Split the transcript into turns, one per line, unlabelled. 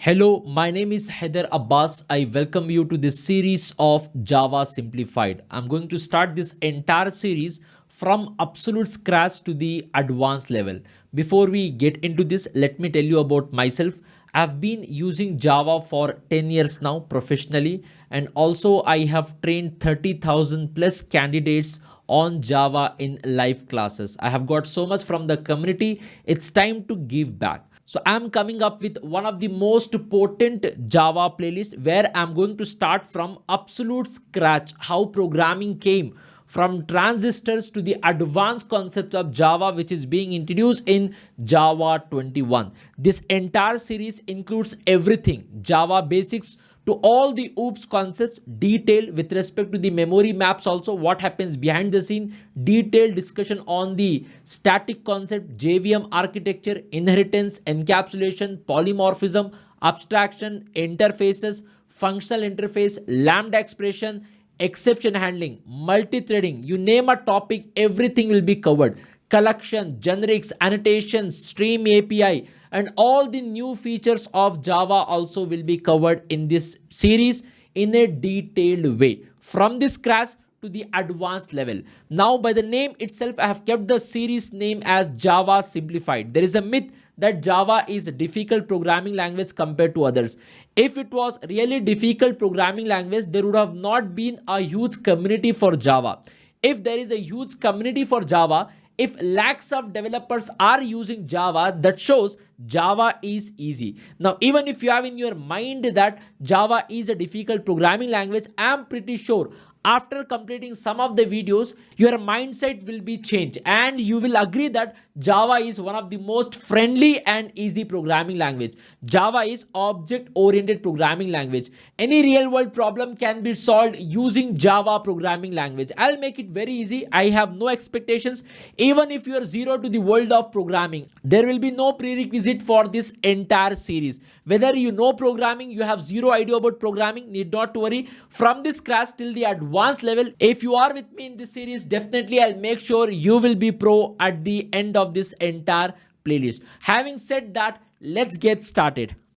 Hello, my name is Hyder Abbas. I welcome you to this series of Java Simplified. I'm going to start this entire series from absolute scratch to the advanced level. Before we get into this, let me tell you about myself. I've been using Java for 10 years now professionally, and also I have trained 30,000 plus candidates on Java in live classes. I have got so much from the community. It's time to give back. So I'm coming up with one of the most potent Java playlist where I'm going to start from absolute scratch, how programming came from transistors to the advanced concepts of Java, which is being introduced in Java 21. This entire series includes everything: Java basics to all the OOPS concepts, detailed with respect to the memory maps, also what happens behind the scene, detailed discussion on the static concept, JVM architecture, inheritance, encapsulation, polymorphism, abstraction, interfaces, functional interface, lambda expression, exception handling, multi-threading, you name a topic, everything will be covered. Collection, generics, annotations, stream API, and all the new features of Java also will be covered in this series in a detailed way from the scratch to the advanced level. Now, by the name itself, I have kept the series name as Java Simplified. There is a myth that Java is a difficult programming language compared to others. If it was really difficult programming language, there would have not been a huge community for Java. If there is a huge community for Java, if lakhs of developers are using Java, that shows Java is easy. Now, even if you have in your mind that Java is a difficult programming language, I'm pretty sure after completing some of the videos, your mindset will be changed and you will agree that Java is one of the most friendly and easy programming language. Java is object oriented programming language. Any real world problem can be solved using Java programming language. I'll make it very easy. I have no expectations. Even if you are zero to the world of programming, there will be no prerequisite for this entire series. Whether you know programming, you have zero idea about programming, need not worry. From this scratch till the advanced level, if you are with me in this series, definitely I'll make sure you will be pro at the end of this entire playlist. Having said that, let's get started.